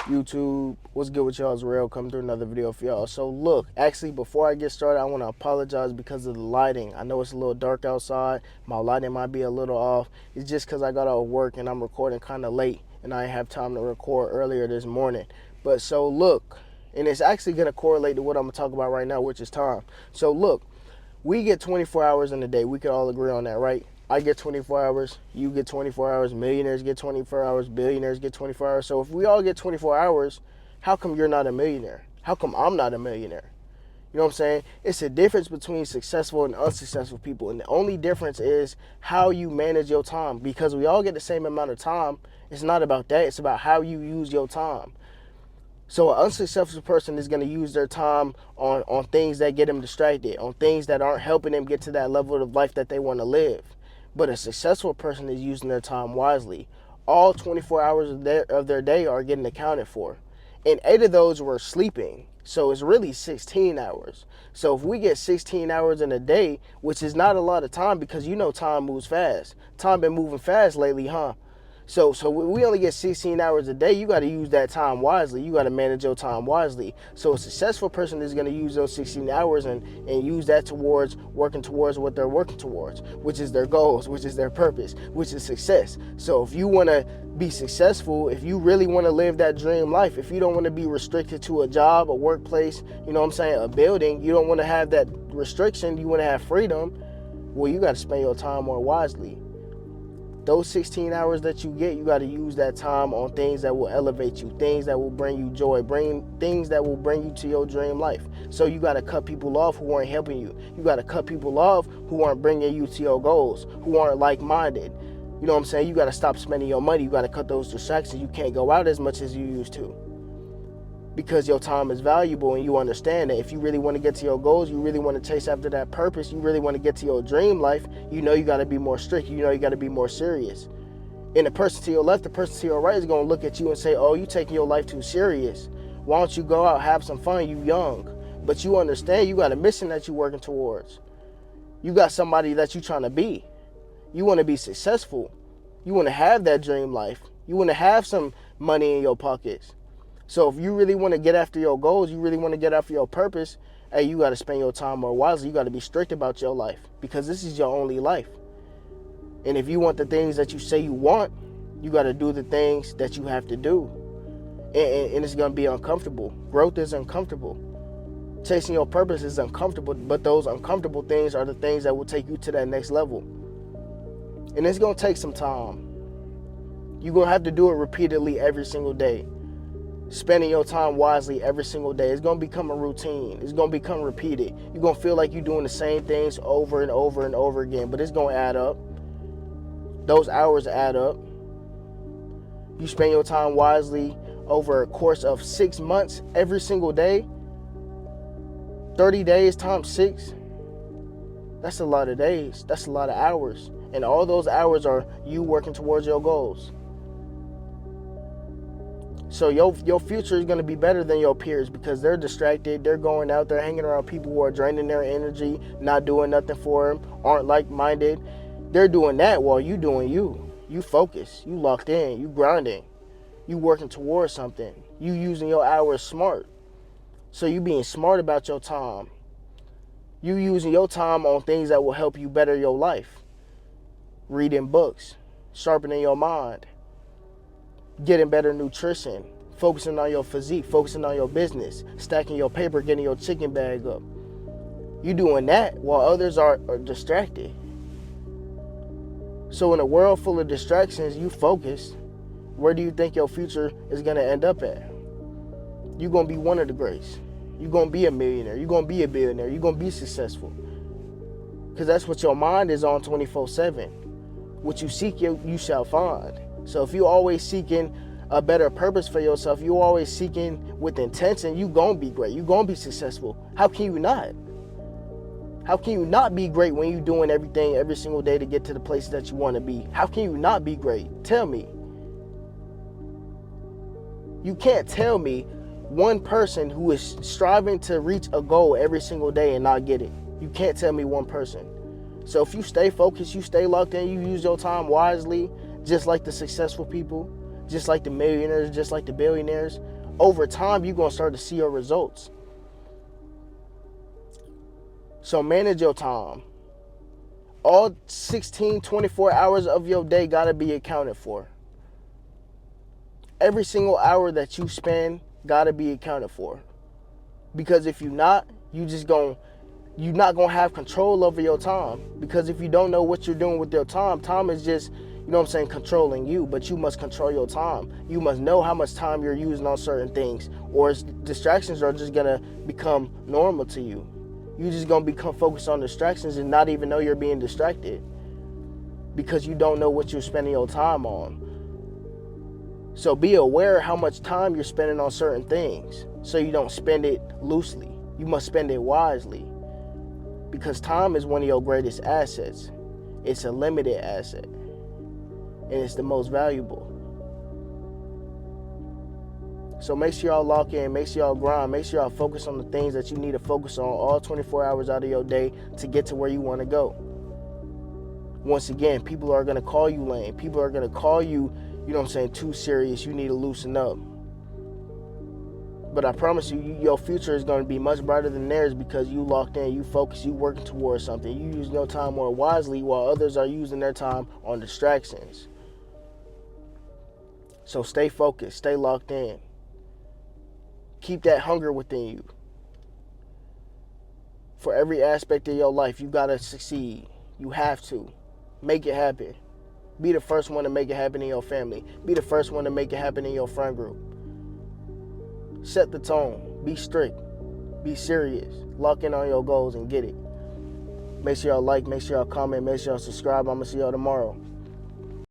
YouTube, what's good with y'all? It's Real coming through another video for y'all. So look, actually before I get started, I want to apologize because of the lighting. I know it's a little dark outside. My lighting might be a little off. It's just because I got out of work and I'm recording kind of late and I didn't have time to record earlier this morning. But so look, and it's actually going to correlate to what I'm going to talk about right now, which is time. So look, we get 24 hours in a day. We could all agree on that, right? I get 24 hours, you get 24 hours, millionaires get 24 hours, billionaires get 24 hours. So if we all get 24 hours, how come you're not a millionaire? How come I'm not a millionaire? You know what I'm saying? It's a difference between successful and unsuccessful people. And the only difference is how you manage your time. Because we all get the same amount of time. It's not about that. It's about how you use your time. So an unsuccessful person is going to use their time on things that get them distracted, on things that aren't helping them get to that level of life that they want to live. But a successful person is using their time wisely. All 24 hours of their day are getting accounted for. And 8 of those were sleeping. So it's really 16 hours. So if we get 16 hours in a day, which is not a lot of time because you know time moves fast. Time been moving fast lately, huh? So we only get 16 hours a day. You got to use that time wisely. You got to manage your time wisely. So a successful person is going to use those 16 hours and use that towards working towards what they're working towards, which is their goals, which is their purpose, which is success. So if you want to be successful, if you really want to live that dream life, if you don't want to be restricted to a job, a workplace, you know what I'm saying, a building, you don't want to have that restriction, you want to have freedom, well, you got to spend your time more wisely. Those 16 hours that you get, you got to use that time on things that will elevate you, things that will bring you joy, things that will bring you to your dream life. So you got to cut people off who aren't helping you. You got to cut people off who aren't bringing you to your goals, who aren't like-minded. You know what I'm saying? You got to stop spending your money. You got to cut those distractions. You can't go out as much as you used to, because your time is valuable and you understand that if you really want to get to your goals, you really want to chase after that purpose, you really want to get to your dream life, you know you got to be more strict, you know you got to be more serious. And the person to your left, the person to your right is going to look at you and say, oh, you taking your life too serious. Why don't you go out, have some fun, you young. But you understand you got a mission that you're working towards. You got somebody that you're trying to be. You want to be successful. You want to have that dream life. You want to have some money in your pockets. So if you really want to get after your goals, you really want to get after your purpose, hey, you got to spend your time more wisely. You got to be strict about your life because this is your only life. And if you want the things that you say you want, you got to do the things that you have to do. And it's going to be uncomfortable. Growth is uncomfortable. Chasing your purpose is uncomfortable, but those uncomfortable things are the things that will take you to that next level. And it's going to take some time. You're going to have to do it repeatedly every single day. Spending your time wisely every single day. It's going to become a routine. It's going to become repeated. You're going to feel like you're doing the same things over and over and over again, but it's going to add up. Those hours add up. You spend your time wisely over a course of 6 months every single day. 30 days times 6. That's a lot of days. That's a lot of hours. And all those hours are you working towards your goals. So your future is going to be better than your peers because they're distracted. They're going out there hanging around people who are draining their energy, not doing nothing for them, aren't like-minded. They're doing that while you doing you. You focus. You locked in. You grinding. You working towards something. You using your hours smart. So you being smart about your time. You using your time on things that will help you better your life. Reading books. Sharpening your mind. Getting better nutrition, focusing on your physique, focusing on your business, stacking your paper, getting your chicken bag up. You doing that while others are distracted. So in a world full of distractions, you focus. Where do you think your future is going to end up at? You're going to be one of the greats. You're going to be a millionaire. You're going to be a billionaire. You're going to be successful. Because that's what your mind is on 24/7. What you seek, you shall find. So if you're always seeking a better purpose for yourself, you're always seeking with intention, you're going to be great. You're going to be successful. How can you not? How can you not be great when you're doing everything every single day to get to the places that you want to be? How can you not be great? Tell me. You can't tell me one person who is striving to reach a goal every single day and not get it. You can't tell me one person. So if you stay focused, you stay locked in, you use your time wisely, just like the successful people, just like the millionaires, just like the billionaires. Over time, you're going to start to see your results. So manage your time. All 16, 24 hours of your day got to be accounted for. Every single hour that you spend got to be accounted for. Because if you're not, you're not going to have control over your time. Because if you don't know what you're doing with your time, time is just, you know what I'm saying, controlling you. But you must control your time. You must know how much time you're using on certain things, or distractions are just going to become normal to you. You're just going to become focused on distractions and not even know you're being distracted because you don't know what you're spending your time on. So be aware how much time you're spending on certain things so you don't spend it loosely. You must spend it wisely because time is one of your greatest assets. It's a limited asset and it's the most valuable. So make sure y'all lock in, make sure y'all grind, make sure y'all focus on the things that you need to focus on all 24 hours out of your day to get to where you want to go. Once again, people are going to call you lame. People are going to call you, you know what I'm saying, too serious. You need to loosen up. But I promise you, your future is going to be much brighter than theirs because you locked in, you focus, you working towards something. You use your time more wisely while others are using their time on distractions. So stay focused, stay locked in. Keep that hunger within you. For every aspect of your life, you got to succeed. You have to. Make it happen. Be the first one to make it happen in your family. Be the first one to make it happen in your friend group. Set the tone. Be strict. Be serious. Lock in on your goals and get it. Make sure y'all like, make sure y'all comment, make sure y'all subscribe. I'm going to see y'all tomorrow.